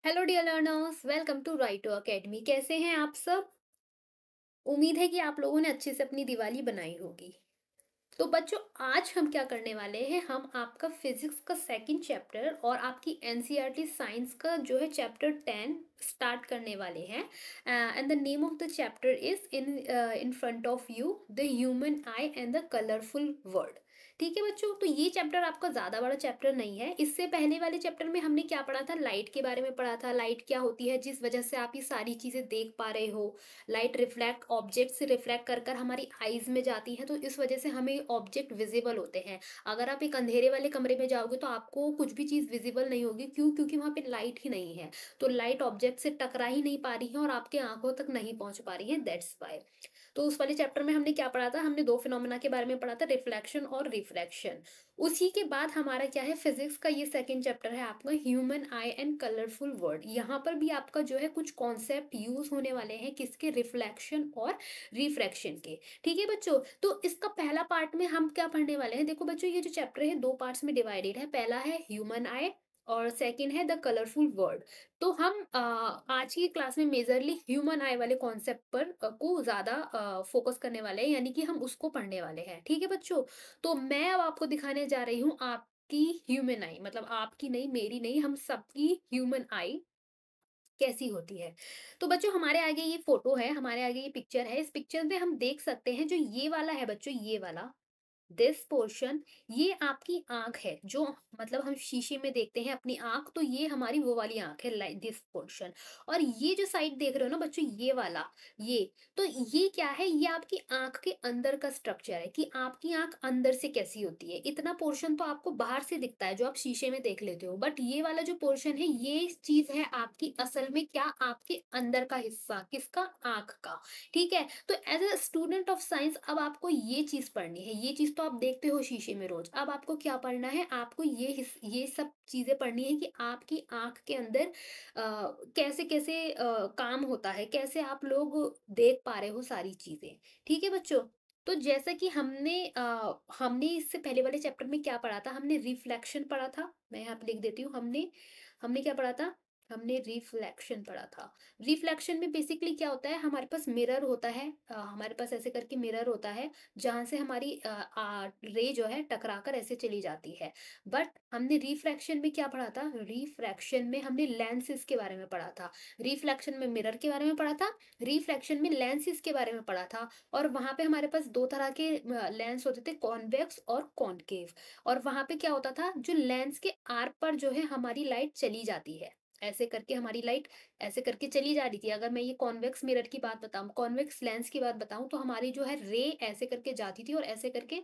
Hello dear learners, welcome to Righto Academy. कैसे हैं आप सब? उम्मीद है कि आप लोगों ने अच्छे से अपनी दिवाली बनाई होगी। तो बच्चों, आज हम क्या करने वाले हैं, हम आपका फिजिक्स का सेकंड चैप्टर और आपकी एनसीईआरटी साइंस का जो है चैप्टर 10 स्टार्ट करने वाले हैं। And the name of the chapter is in front of you, the human I and the colourful world. ठीक है बच्चों, तो ये चैप्टर आपका ज़्यादा बड़ा चैप्टर नहीं है। इससे पहले वाले चैप्टर में हमने क्या पढ़ा था, लाइट के बारे में पढ़ा था। लाइट क्या होती है जिस वजह से आप ये सारी चीज़ें देख पा रहे हो। लाइट रिफ्लेक्ट ऑब्जेक्ट से रिफ्लेक्ट कर कर हमारी आईज में जाती है, तो इस वजह से हमें ऑब्जेक्ट विजिबल होते हैं। अगर आप एक अंधेरे वाले कमरे में जाओगे तो आपको कुछ भी चीज़ विजिबल नहीं होगी। क्यों? क्योंकि वहाँ पे लाइट ही नहीं है। तो लाइट ऑब्जेक्ट से टकरा ही नहीं पा रही है और आपके आंखों तक नहीं पहुंच पा रही है, दैट्स वाई। तो उस वाले चैप्टर में हमने क्या पढ़ा था, हमने दो फिनोमेना के बारे में पढ़ा था, रिफ्लेक्शन और रिफ्रैक्शन। उसी के बाद हमारा क्या है, फिजिक्स का ये सेकंड चैप्टर है आपका, human I and colourful world. यहाँ पर भी आपका जो है कुछ कॉन्सेप्ट यूज होने वाले हैं, किसके, रिफ्लेक्शन और रिफ्रैक्शन के। ठीक है बच्चों, तो इसका पहला पार्ट में हम क्या पढ़ने वाले हैं, देखो बच्चों, ये जो चैप्टर है दो पार्ट्स में डिवाइडेड है। पहला है ह्यूमन आई और सेकंड है द कलरफुल वर्ल्ड। तो हम आज की क्लास में मेजरली ह्यूमन आई वाले कॉन्सेप्ट पर को ज्यादा फोकस करने वाले हैं, यानी कि हम उसको पढ़ने वाले हैं। ठीक है बच्चों, तो मैं अब आपको दिखाने जा रही हूँ आपकी ह्यूमन आई, मतलब आपकी नहीं, मेरी नहीं, हम सबकी ह्यूमन आई कैसी होती है। तो बच्चों, हमारे आगे ये फोटो है, हमारे आगे ये पिक्चर है। इस पिक्चर में हम देख सकते हैं, जो ये वाला है बच्चों, ये वाला दिस पोर्शन, ये आपकी आंख है। जो मतलब हम शीशे में देखते हैं अपनी आंख, तो ये हमारी वो वाली आंख है, लाइक दिस पोर्शन। और ये जो साइड देख रहे हो ना बच्चों, ये वाला, ये, तो ये क्या है, ये आपकी आंख के अंदर का स्ट्रक्चर है कि आपकी आंख अंदर से कैसी होती है। इतना पोर्शन तो आपको बाहर से दिखता है जो आप शीशे में देख लेते हो, बट ये वाला जो पोर्शन है, ये चीज है आपकी असल में क्या, आपके अंदर का हिस्सा, किसका, आंख का। ठीक है, तो as a student of science अब आपको ये चीज पढ़नी है। ये चीज तो आप देखते हो शीशे में रोज, अब आपको क्या पढ़ना है, आपको ये सब चीजें पढ़नी है कि आपकी आंख के अंदर कैसे कैसे काम होता है, कैसे आप लोग देख पा रहे हो सारी चीजें। ठीक है बच्चों, तो जैसा कि हमने इससे पहले वाले चैप्टर में क्या पढ़ा था, हमने रिफ्लेक्शन पढ़ा था। मैं यहाँ पे लिख देती हूँ, हमने हमने क्या पढ़ा था, हमने रिफ्लेक्शन पढ़ा था। रिफ्लेक्शन में बेसिकली क्या होता है, हमारे पास मिरर होता है, हमारे पास ऐसे करके मिरर होता है, जहां से हमारी रे जो है टकरा कर ऐसे चली जाती है। बट हमने रिफ्रैक्शन में क्या पढ़ा था, रिफ्रैक्शन में हमने लेंसेज के बारे में पढ़ा था। रिफ्लेक्शन में मिरर के बारे में पढ़ा था, रिफ्रैक्शन में लेंसेज के बारे में पढ़ा था। और वहां पे हमारे पास दो तरह के लेंस होते थे, कॉन्वेक्स और कॉनकेव। और वहां पे क्या होता था, जो लेंस के आर पर जो है हमारी लाइट चली जाती है, ऐसे करके हमारी लाइट ऐसे करके चली जा रही थी। अगर मैं ये कॉन्वेक्स मिरर की बात बताऊँ, कॉन्वेक्स लेंस की बात बताऊँ, तो हमारी जो है रे ऐसे करके जाती थी और ऐसे करके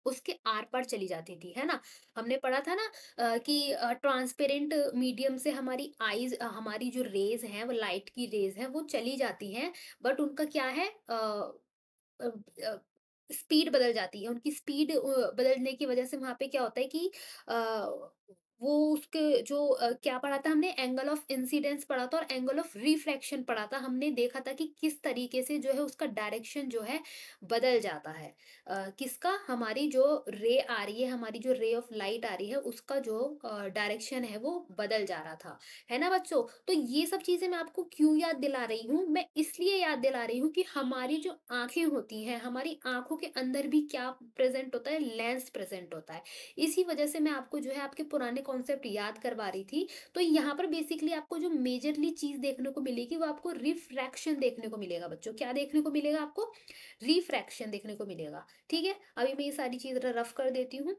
उसके आर पार चली जाती थी, है ना? हमने पढ़ा था ना कि ट्रांसपेरेंट मीडियम से हमारी आईज़, हमारी जो रेज़ हैं, वो लाइट की रेज़ हैं, वो चली जाती हैं। बट उनका क्या है, अ अ, स्पीड बदल जाती है। उनकी स्पीड बदलने की वजह से वहाँ पे क्या होता है कि अ, वो उसके जो क्या पढ़ा था हमने, एंगल ऑफ इंसिडेंस पढ़ा था और एंगल ऑफ रिफ्रैक्शन पढ़ा था। हमने देखा था कि किस तरीके से जो है उसका डायरेक्शन जो है बदल जाता है। किसका, हमारी जो रे आ रही है, हमारी जो रे ऑफ लाइट आ रही है, उसका जो डायरेक्शन है वो बदल जा रहा था। है ना बच्चों? तो ये सब चीज़ें मैं आपको क्यों याद दिला रही हूँ? मैं इसलिए याद दिला रही हूँ कि हमारी जो आँखें होती हैं, हमारी आँखों के अंदर भी क्या प्रेज़ेंट होता है? लेंस प्रेज़ेंट होता है। इसी वज़ह से मैं आपको जो है आपके पुराने कॉन्सेप्ट याद करवा रही थी। तो यहाँ पर बेसिकली आपको जो मेजरली चीज़ देखने को मिलेगी, वो आपको रिफ्रैक्शन देखने को मिलेगा बच्चों। क्या देखने को मिलेगा आपको? रिफ्रैक्शन देखने को मिलेगा। ठीक है? अभी मैं ये सारी चीज़ रफ कर देती हूँ।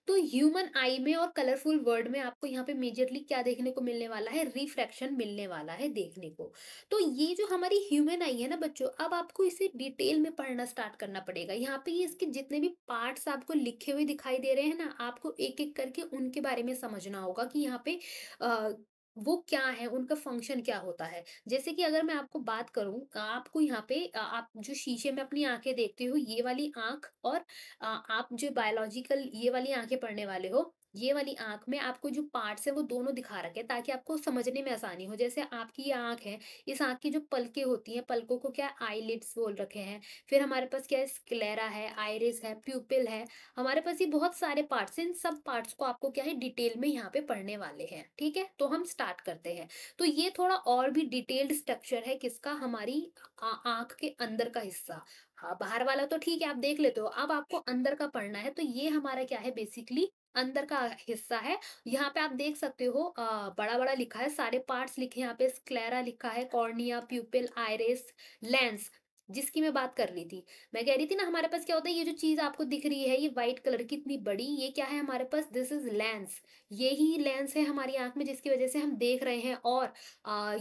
तो ह्यूमन आई में और कलरफुल वर्ल्ड में आपको यहाँ पे मेजरली क्या देखने को मिलने वाला है, रिफ्रैक्शन मिलने वाला है देखने को। तो ये जो हमारी ह्यूमन आई है ना बच्चों, अब आपको इसे डिटेल में पढ़ना स्टार्ट करना पड़ेगा। यहाँ पे ये इसके जितने भी पार्ट्स आपको लिखे हुए दिखाई दे रहे हैं ना, आपको एक एक करके उनके बारे में समझना होगा कि यहाँ पे आ, वो क्या है, उनका फंक्शन क्या होता है। जैसे कि अगर मैं आपको बात करूं, आपको यहाँ पे आप जो शीशे में अपनी आंखें देखते हो, ये वाली आंख और आप जो बायोलॉजिकल ये वाली आँखें पढ़ने वाले हो, ये वाली आँख में आपको जो पार्ट्स हैं वो दोनों दिखा रखे हैं ताकि आपको समझने में आसानी हो। जैसे आपकी ये आँख है, इस आँख की जो पलकें होती हैं, पलकों को क्या आईलिड्स बोल रखे हैं। फिर हमारे पास क्या है, स्क्लेरा है, आइरिस है, प्यूपिल है। हमारे पास ये बहुत सारे पार्ट्स हैं, इन सब पार्ट्स को आपको क्या है डिटेल में यहाँ पे पढ़ने वाले हैं, ठीक है? तो हम स्टार्ट करते हैं। तो ये थोड़ा और भी डिटेल्ड स्ट्रक्चर है किसका, हमारी आँख के अंदर का हिस्सा। हाँ, बाहर वाला तो ठीक है आप देख लेते हो, अब आपको अंदर का पढ़ना है। तो ये हमारा क्या है बेसिकली अंदर का हिस्सा है। यहाँ पे आप देख सकते हो बड़ा-बड़ा लिखा है, सारे पार्ट्स लिखे हैं यहाँ पे, स्क्लेरा लिखा है, कॉर्निया, प्यूपिल, आइरिस, लेंस, जिसकी मैं बात कर रही थी। मैं कह रही थी ना हमारे पास क्या होता है, ये जो चीज़ आपको दिख रही है, ये व्हाइट कलर की इतनी बड़ी, ये क्या है हमारे पास, दिस इज़ लेंस। यही लेंस है हमारी आँख में जिसकी वज़ह से हम देख रहे हैं। और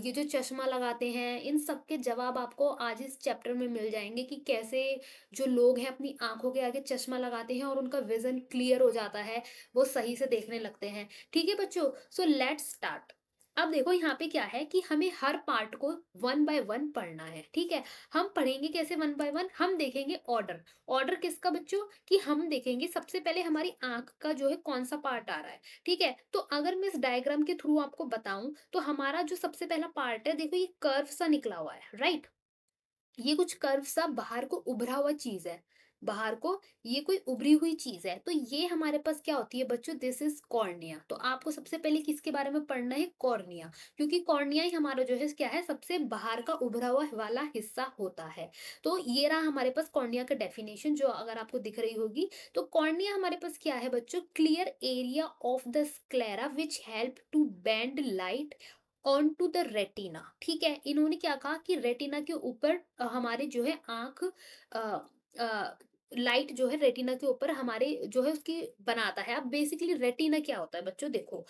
ये जो चश्मा लगाते हैं, इन सब के जवाब आपको आज इस चैप्टर में मिल जाएँगे कि कैसे जो लोग हैं अपनी आँखों के आगे चश्मा लगाते हैं और उनका विज़न क्लियर हो जाता है, वो सही से देखने लगते हैं। ठीक है बच्चों? So let's start. अब देखो यहाँ पे क्या है कि हमें हर पार्ट को वन बाय वन पढ़ना है, ठीक है? हम पढ़ेंगे कैसे वन बाय वन? हम देखेंगे ऑर्डर। ऑर्डर किसका बच्चों? कि हम देखेंगे सबसे पहले हमारी आँख का जो है कौन-सा पार्ट आ रहा है, ठीक है? तो अगर मैं इस डायग्राम के थ्रू आपको बताऊँ, तो हमारा जो सबसे पहला पार्ट है, देखो ये कर्व सा निकला हुआ है, राइट? ये कुछ कर्व सा बाहर को उभरा हुआ चीज है, बाहर को ये कोई उभरी हुई चीज है। तो ये हमारे पास क्या होती है बच्चों, दिस इज कॉर्निया। तो आपको सबसे पहले किसके बारे में पढ़ना है, कॉर्निया, क्योंकि कॉर्निया ही हमारा जो है क्या है, सबसे बाहर का उभरा हुआ वाला हिस्सा होता है। तो ये रहा हमारे पास कॉर्निया का डेफिनेशन, जो अगर आपको दिख रही होगी। तो कॉर्निया हमारे पास क्या है बच्चों, clear area of the sclera which help to bend light on to the retina. ठीक है, इन्होंने क्या कहा कि रेटिना के ऊपर हमारे जो है आंख लाइट जो है रेटिना के ऊपर हमारे जो है उसकी बनाता है। अब बेसिकली रेटिना क्या होता है बच्चों, देखो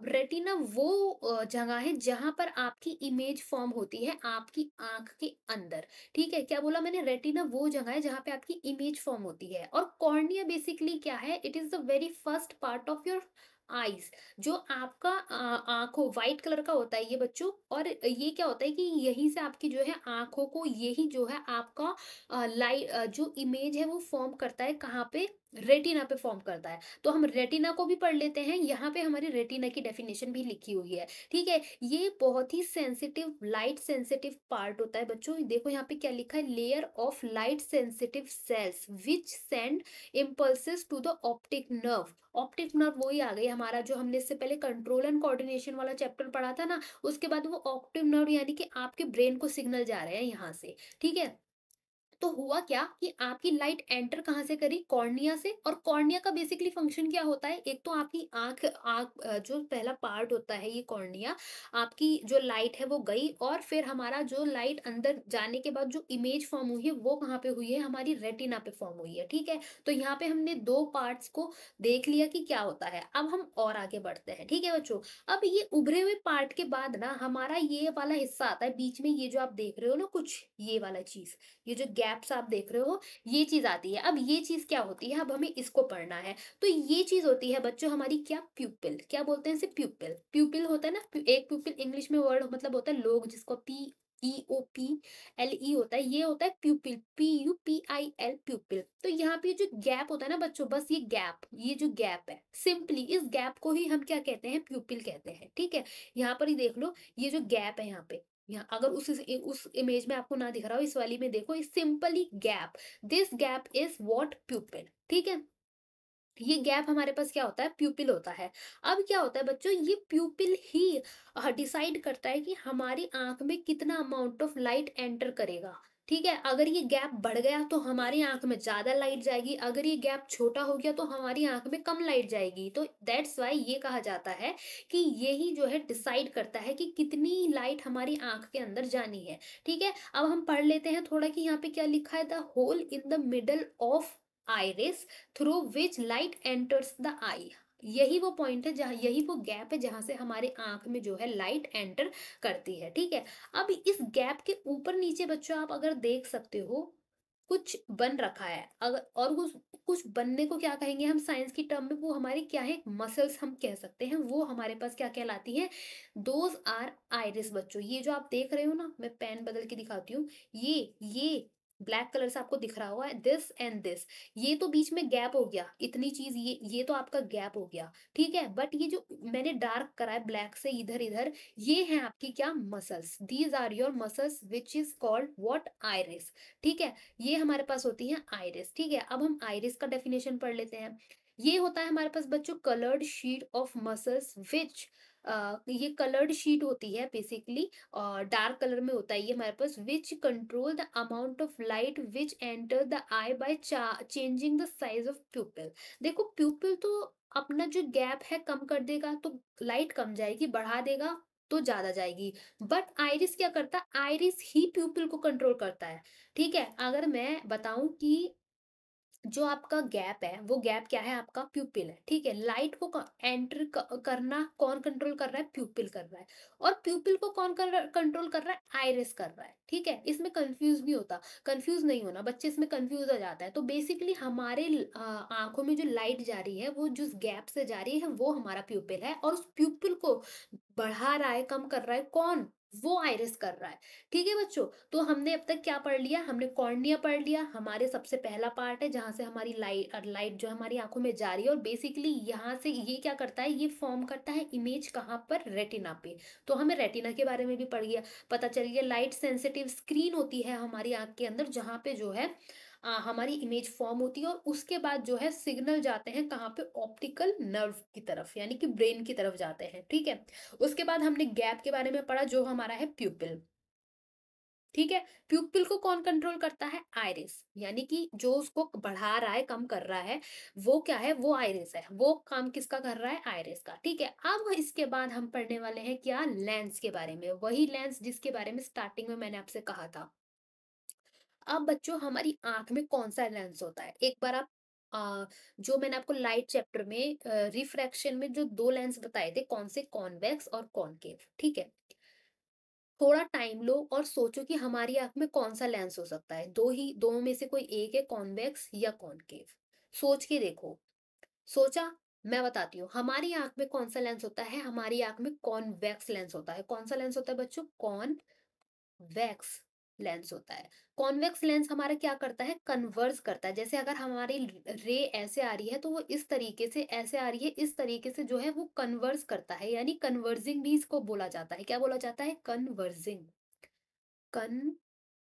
रेटिना वो जगह है जहां पर आपकी इमेज फॉर्म होती है आपकी आंख के अंदर। ठीक है, क्या बोला मैंने, रेटिना वो जगह है जहां पे आपकी इमेज फॉर्म होती है। और कॉर्निया बेसिकली क्या है, it is the very first part of your eyes, जो आपका आँखों व्हाइट कलर का होता है ये बच्चों। और ये क्या होता है कि यहीं से आपकी जो है आँखों को, यही जो है आपका जो इमेज है वो फॉर्म करता है, कहाँ पे, रेटिना पे फॉर्म करता है। तो हम रेटिना को भी पढ़ लेते हैं, यहाँ पे हमारी रेटिना की डेफिनेशन भी लिखी हुई है। ठीक है, ये बहुत ही सेंसिटिव, लाइट सेंसिटिव पार्ट होता है बच्चों। देखो यहाँ पे क्या लिखा है, layer of light sensitive cells which send impulses to the optic nerve. Optic nerve वही आ गई हमारा, जो हमने इससे पहले कंट्रोल एंड कोऑर्डिनेशन वाला चैप्टर पढ़ा था ना, उसके बाद वो ऑप्टिक नर्व यानी कि आपके ब्रेन को सिग्नल जा रहे हैं यहाँ से। ठीक है, तो हुआ क्या कि आपकी लाइट एंटर कहाँ से करी, कॉर्निया से। और कॉर्निया का बेसिकली फंक्शन क्या होता है, एक तो आपकी आंख आंख जो पहला पार्ट होता है ये कॉर्निया, आपकी जो लाइट है वो गई, और फिर हमारा जो लाइट अंदर जाने के बाद जो इमेज फॉर्म हुई है वो कहाँ पे हुई है, हमारी रेटिना पे फॉर्म हुई है। ठीक है, तो यहाँ पे हमने दो पार्ट्स को देख लिया कि क्या होता है। अब हम और आगे बढ़ते हैं, ठीक है बच्चों। अब ये उभरे हुए पार्ट के बाद ना हमारा ये वाला हिस्सा आता है बीच में, ये जो आप देख रहे हो ना कुछ, ये वाला चीज, ये जो गैप्स आप देख रहे हो, ये चीज आती है। अब ये चीज क्या होती है, अब हमें इसको पढ़ना है। तो ये चीज होती है बच्चों हमारी क्या, प्यूपिल। क्या बोलते हैं इसे, प्यूपिल। प्यूपिल होता है ना, एक प्यूपिल इंग्लिश में वर्ड मतलब होता है लोग, जिसको PEOPLE होता है, ये होता है प्यूपिल, PUPIL, प्यूपिल। तो यहाँ पे जो गैप होता है ना बच्चों, बस ये गैप, ये जो गैप है, सिंपली इस गैप को ही हम क्या कहते हैं, प्यूपिल कहते हैं। ठीक है, यहाँ पर ही देख लो, ये जो गैप है यहाँ पे, यहाँ अगर उस इमेज में आपको ना दिख रहा हो, इस वाली में देखो, इस simply gap, this gap is what, प्यूपिल। ठीक है, ये गैप हमारे पास क्या होता है, प्यूपिल होता है। अब क्या होता है बच्चों, ये प्यूपिल ही डिसाइड करता है कि हमारी आंख में कितना अमाउंट ऑफ लाइट एंटर करेगा। ठीक है, अगर ये गैप बढ़ गया तो हमारी आंख में ज्यादा लाइट जाएगी, अगर ये गैप छोटा हो गया तो हमारी आंख में कम लाइट जाएगी। तो दैट्स वाई ये कहा जाता है कि यही जो है डिसाइड करता है कि कितनी लाइट हमारी आंख के अंदर जानी है। ठीक है, अब हम पढ़ लेते हैं थोड़ा कि यहाँ पे क्या लिखा है, the hole in the middle of iris through which light enters the eye. यही वो पॉइंट है जहाँ, यही वो गैप है जहां से हमारे आंख में जो है लाइट एंटर करती है। ठीक है, अब इस गैप के ऊपर नीचे बच्चों आप अगर देख सकते हो, कुछ बन रखा है। अगर और कुछ बनने को क्या कहेंगे हम साइंस की टर्म में, वो हमारी क्या है, मसल्स हम कह सकते हैं, वो हमारे पास क्या कहलाती है, दोज आर आइरिस बच्चों। ये जो आप देख रहे हो ना, मैं पेन बदल के दिखाती हूँ, ये ब्लैक कलर से आपको दिख रहा होगा दिस एंड दिस, ये तो बीच में गैप हो गया, इतनी चीज ये तो आपका गैप हो गया, ठीक है। बट ये जो मैंने डार्क करा है ब्लैक से इधर इधर, ये है आपकी क्या muscles, these are your muscles which is called what, iris, ठीक है। ये हमारे पास होती है आइरिस, ठीक है। अब हम आइरिस का डेफिनेशन पढ़ लेते हैं। ये होता है हमारे पास बच्चों coloured sheet of muscles which, ये कलर्ड शीट होती है बेसिकली, डार्क कलर में होता है ये हमारे पास, which control the amount of light which enter the eye by changing the size of pupil. देखो प्यूपिल तो अपना जो गैप है कम कर देगा तो लाइट कम जाएगी, बढ़ा देगा तो ज्यादा जाएगी। बट आइरिस क्या करता है, आइरिस ही प्यूपिल को कंट्रोल करता है, ठीक है। अगर मैं बताऊं कि जो आपका गैप है वो गैप क्या है, आपका प्यूपिल है, ठीक है। लाइट को एंटर करना कौन कंट्रोल कर रहा है, प्यूपिल कर रहा है। और प्यूपिल को कौन कंट्रोल कर रहा है, आइरिस कर रहा है, ठीक है। इसमें कंफ्यूज नहीं होता, कंफ्यूज नहीं होना, बच्चे इसमें कंफ्यूज हो जाता है। तो बेसिकली हमारे आंखों में जो लाइट जा रही है वो जिस गैप से जा रही है वो हमारा प्यूपिल है, और उस प्यूपिल को बढ़ा रहा है कम कर रहा है कौन, वो आइरिस कर रहा है, ठीक है बच्चों। तो हमने अब तक क्या पढ़ लिया, हमने कॉर्निया पढ़ लिया, हमारे सबसे पहला पार्ट है जहां से हमारी लाइट जो हमारी आंखों में जा रही है, और बेसिकली यहाँ से ये क्या करता है, ये फॉर्म करता है इमेज कहाँ पर, रेटिना पे। तो हमें रेटिना के बारे में भी पढ़ गया, पता चल गया लाइट सेंसिटिव स्क्रीन होती है हमारी आंख के अंदर, जहाँ पे जो है हमारी इमेज फॉर्म होती है, और उसके बाद जो है सिग्नल जाते हैं कहाँ पे, ऑप्टिकल नर्व की तरफ, यानी कि ब्रेन की तरफ जाते हैं, ठीक है। उसके बाद हमने गैप के बारे में पढ़ा जो हमारा है प्यूपिल, ठीक है। प्यूपिल को कौन कंट्रोल करता है, आइरिस, यानी कि जो उसको बढ़ा रहा है कम कर रहा है वो क्या है, वो आइरिस है, वो काम किसका कर रहा है, आइरिस का, ठीक है। अब इसके बाद हम पढ़ने वाले हैं क्या, लेंस के बारे में, वही लेंस जिसके बारे में स्टार्टिंग में मैंने आपसे कहा था। अब बच्चों हमारी आंख में कौन सा लेंस होता है, एक बार आप जो मैंने आपको लाइट चैप्टर में रिफ्रैक्शन में जो दो लेंस बताए थे, कौन से, कॉन्वेक्स और कॉनकेव, ठीक है। थोड़ा टाइम लो और सोचो कि हमारी आंख में कौन सा लेंस हो सकता है, दो में से कोई एक है, कॉन्वेक्स या कॉनकेव। सोच के देखो, सोचा, मैं बताती हूँ हमारी आंख में कौन सा लेंस होता है, हमारी आंख में कॉन्वेक्स लेंस होता है। कौन सा लेंस होता है बच्चों, वैक्स लेंस होता है। कॉन्वेक्स लेंस हमारा क्या करता है, कन्वर्ज करता है, जैसे अगर हमारी रे ऐसे आ रही है तो वो इस तरीके से ऐसे आ रही है, इस तरीके से जो है वो कन्वर्ज करता है, यानी कन्वर्जिंग भी इसको बोला जाता है, क्या बोला जाता है, कन्वर्जिंग,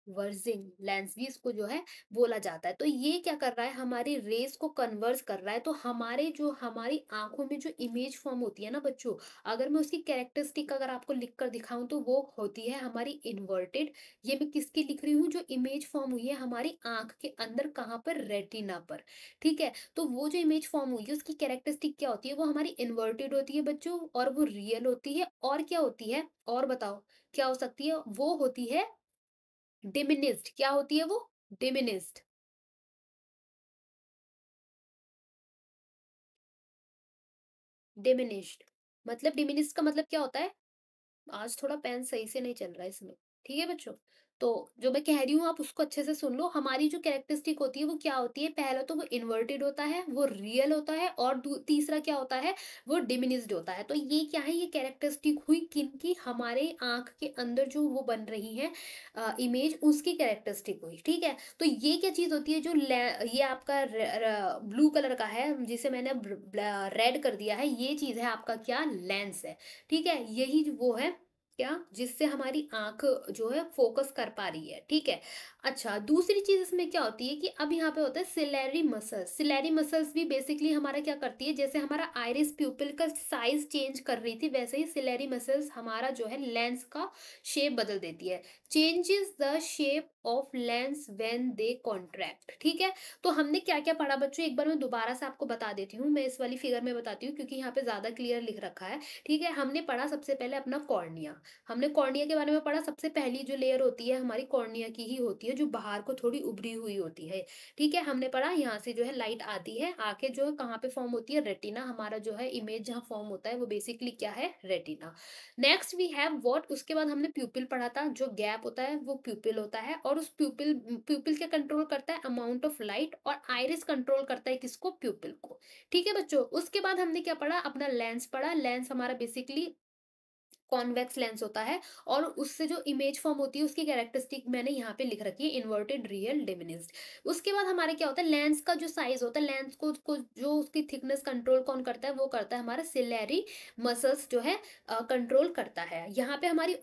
वर्जिंग लेंस भी इसको जो है बोला जाता है। तो ये क्या कर रहा है, हमारी रेस को कन्वर्ज कर रहा है, तो हमारे जो हमारी आंखों में जो इमेज फॉर्म होती है ना बच्चों, अगर मैं उसकी कैरेक्टरिस्टिक अगर आपको लिख कर दिखाऊं तो वो होती है हमारी इन्वर्टेड। ये मैं किसकी लिख रही हूँ, जो इमेज फॉर्म हुई है हमारी आंख के अंदर, कहाँ पर, रेटिना पर, ठीक है। तो वो जो इमेज फॉर्म हुई है उसकी कैरेक्टरिस्टिक क्या होती है, वो हमारी इन्वर्टेड होती है बच्चों, और वो रियल होती है, और क्या होती है, और बताओ क्या हो सकती है, वो होती है डिमिनिस्ड, क्या होती है वो, डिमिनिस्ड, डिमिनिश्ड, मतलब डिमिनिस्ड का मतलब क्या होता है, आज थोड़ा पेन सही से नहीं चल रहा है इसमें, ठीक है बच्चों। तो जो मैं कह रही हूँ आप उसको अच्छे से सुन लो, हमारी जो कैरेक्टरिस्टिक होती है वो क्या होती है, पहला तो वो इन्वर्टेड होता है, वो रियल होता है, और तीसरा क्या होता है, वो डिमिनिस्ड होता है। तो ये क्या है, ये कैरेक्टरिस्टिक हुई किनकी, हमारे आंख के अंदर जो वो बन रही है इमेज, उसकी कैरेक्टरिस्टिक हुई, ठीक है। तो ये क्या चीज होती है, जो ये आपका ब्लू कलर का है जिसे मैंने रेड कर दिया है, ये चीज है आपका क्या, लेंस है, ठीक है। यही वो है क्या, जिससे हमारी आंख जो है फोकस कर पा रही है, ठीक है। अच्छा, दूसरी चीज इसमें क्या होती है कि अब यहाँ पे होता है सिलेरी मसल्स। सिलेरी मसल्स भी बेसिकली हमारा क्या करती है, जैसे हमारा आइरिस प्यूपिल का साइज चेंज कर रही थी, वैसे ही सिलेरी मसल्स हमारा जो है लेंस का शेप बदल देती है, changes the shape of lens when they contract, ठीक है। तो हमने क्या क्या पढ़ा बच्चों, एक बार मैं दोबारा से आपको बता देती हूँ, मैं इस वाली फिगर में बताती हूँ क्योंकि यहाँ पे ज्यादा क्लियर लिख रखा है, ठीक है। हमने पढ़ा सबसे पहले अपना कॉर्निया, हमने कॉर्निया के बारे में पढ़ा, सबसे पहली जो लेयर होती है हमारी कॉर्निया की ही होती है, जो बाहर को थोड़ी उभरी हुई होती है, ठीक है। हमने पढ़ा यहाँ से जो है लाइट आती है, आके जो है कहाँ पे फॉर्म होती है, रेटिना, हमारा जो है इमेज जहाँ फॉर्म होता है वो बेसिकली क्या है, retina. Next we have what, उसके बाद हमने प्यूपिल पढ़ा था, जो गैप होता है वो प्यूपिल होता है, और उस प्यूपिल प्यूपिल क्या कंट्रोल करता है, अमाउंट ऑफ लाइट, और आइरिस कंट्रोल करता है किसको, प्यूपिल को, ठीक है बच्चों। उसके बाद हमने क्या पढ़ा, अपना लेंस पढ़ा, लेंस हमारा बेसिकली कॉन्वेक्स लेंस होता है, और उससे जो इमेज फॉर्म होती है उसकी कैरेक्टरिस्टिक मैंने यहाँ पे लिख रखी है, इन्वर्टेड, रियल, डिमिनिश्ड। उसके बाद हमारे क्या होता है, लेंस का जो साइज होता है, लेंस को जो उसकी थिकनेस कंट्रोल कौन करता है, वो करता है हमारा सिलेरी मसल्स जो है कंट्रोल करता है। यहाँ पे हमारी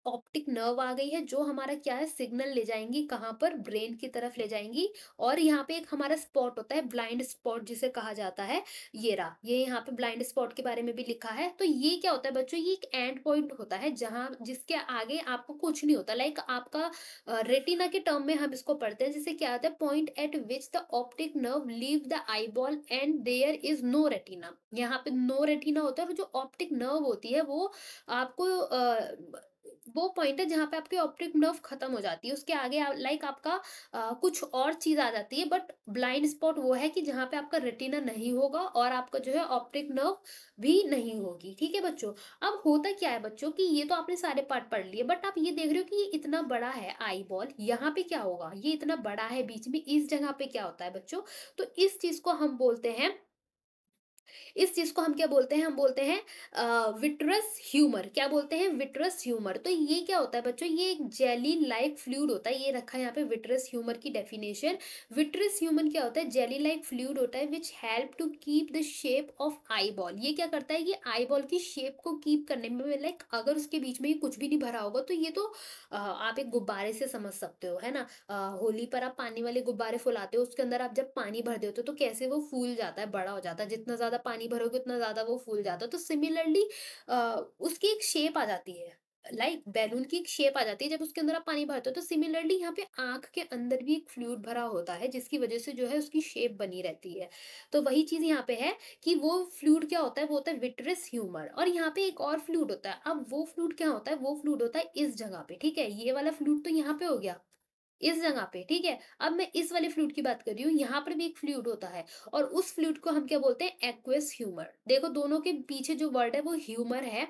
ऑप्टिक नर्व आ गई है, जो हमारा क्या है, सिग्नल ले जाएंगी कहाँ पर, ब्रेन की तरफ ले जाएंगी। और यहाँ पे एक हमारा स्पॉट होता है, ब्लाइंड स्पॉट जिसे कहा जाता है, ये रहा, ये यहाँ पे ब्लाइंड स्पॉट के बारे में भी लिखा है। तो ये क्या होता है बच्चों, ये एक एंड पॉइंट होता है जहां जिसके आगे आपको कुछ नहीं होता, लाइक आपका रेटिना के टर्म में हम इसको पढ़ते हैं, जिसे क्या होता है, point at which the optic nerve leave the eyeball and there is no retina. यहाँ पे नो रेटिना होता है, और जो ऑप्टिक नर्व होती है वो आपको वो पॉइंट है जहाँ पे आपकी ऑप्टिक नर्व खत्म हो जाती है, उसके आगे लाइक आपका कुछ और चीज आ जाती है। बट ब्लाइंड स्पॉट वो है कि जहाँ पे आपका रेटिना नहीं होगा और आपका जो है ऑप्टिक नर्व भी नहीं होगी। ठीक है बच्चों, अब होता क्या है बच्चों कि ये तो आपने सारे पार्ट पढ़ लिए, बट आप ये देख रहे हो कि ये इतना बड़ा है आई बॉल, यहाँ पे क्या होगा, ये इतना बड़ा है बीच में, इस जगह पे क्या होता है बच्चों, तो इस चीज को हम बोलते हैं, इस चीज को हम क्या बोलते हैं, हम बोलते हैं विट्रस ह्यूमर। क्या बोलते हैं, विट्रस ह्यूमर। तो ये क्या होता है बच्चों, ये एक जेली लाइक फ्लूइड होता है, ये रखा है यहाँ पे विट्रस ह्यूमर की डेफिनेशन। विट्रस ह्यूमर क्या होता है, जेली लाइक फ्लूइड होता है which help to keep the shape of eye ball. ये क्या करता है, ये आई बॉल की शेप को कीप करने में, लाइक अगर उसके बीच में ये कुछ भी नहीं भरा होगा तो ये तो आप एक गुब्बारे से समझ सकते हो, है ना। होली पर आप पानी वाले गुब्बारे फुलाते हो, उसके अंदर आप जब पानी भर देते हो तो कैसे वो फूल जाता है, बड़ा हो जाता है, जितना ज्यादा पानी भरोगे उतना ज्यादा वो फूल जाता है। तो सिमिलरली उसकी एक शेप आ जाती है, लाइक बैलून की एक शेप आ जाती है जब उसके अंदर आप पानी भरते हो। तो सिमिलरली यहाँ पे आंख के अंदर भी एक फ्लूइड भरा होता है, जिसकी वजह से जो है उसकी शेप बनी रहती है। तो वही चीज यहाँ पे है कि वो फ्लूइड क्या होता है, वो होता है विट्रस ह्यूमर। और यहाँ पे एक और फ्लूइड होता है, अब वो फ्लूइड क्या होता है, वो फ्लूइड होता है इस जगह पे। ठीक है, ये वाला फ्लूइड तो यहाँ पे हो गया, इस जगह पे। ठीक है, अब मैं इस वाले फ्लूइड की बात कर रही हूँ, यहाँ पर भी एक फ्लूइड होता है, और उस फ्लूइड को हम क्या बोलते हैं, एक्वस ह्यूमर। देखो दोनों के पीछे जो वर्ड है वो ह्यूमर है,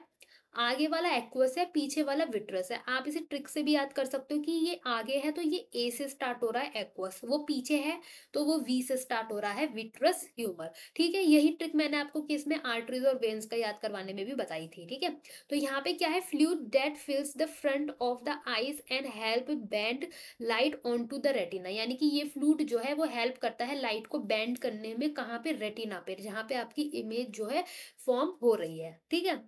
आगे वाला एक्वस है, पीछे वाला विट्रस है। आप इसे ट्रिक से भी याद कर सकते हो कि ये आगे है तो ये ए से स्टार्ट हो रहा है एक्वस, वो पीछे है तो वो वी से स्टार्ट हो रहा है, विट्रस ह्यूमर। ठीक है, यही ट्रिक मैंने आपको किस में, आर्टरीज और वेन्स का याद करवाने में भी बताई थी। ठीक है, तो यहाँ पे क्या है, fluid that fills the front of the eyes and help bend light on to the retina. यानी कि ये फ्लूइड जो है वो हेल्प करता है लाइट को बेंड करने में, कहाँ पे, रेटिना पे, जहाँ पे आपकी इमेज जो है फॉर्म हो रही है। ठीक है,